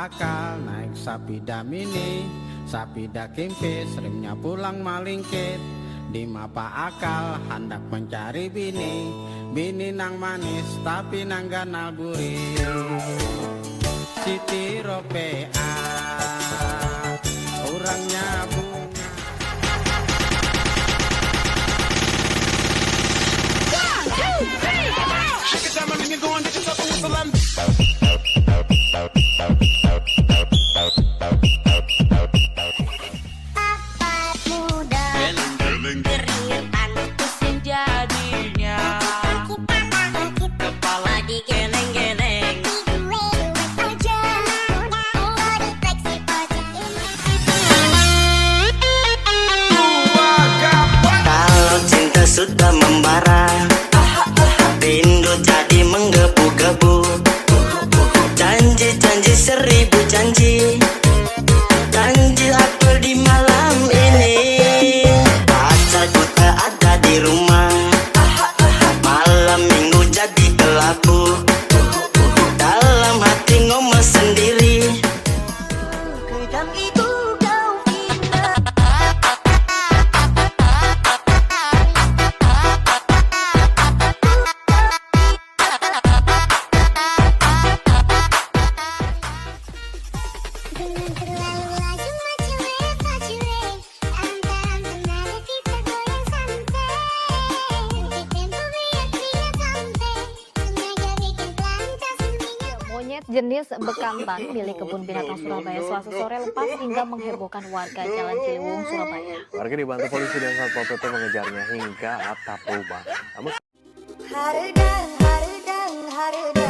akal naik Sapida Mini, Sapida Kimpis, remnya pulang malingkit. Di mapa akal hendak mencari bini, bini nang manis tapi nang ganal gurih. Siti Ropea orangnya bunga. Sudah membara, rindu jadi menggebu-gebu. Janji-janji seribu janji, janji aku di malam ini. Pacarku tak ada di rumah, malam minggu jadi kelabu. Dalam hati ngomong sendiri, kadang itu kau indah. Dengan terlalu laju maju pacure, antara menara kita goyang santai. Untuk tempo biar sampai, sengaja bikin pelantas seminggu. Monyet jenis bekantan milik kebun binatang Surabaya Selasa sore lepas hingga menghebohkan warga Jalan Ciliwung, Surabaya. Warga dibantu polisi dan Satpol PP mengejarnya hingga atap rumah. Namun Haredang, haredang, haredang.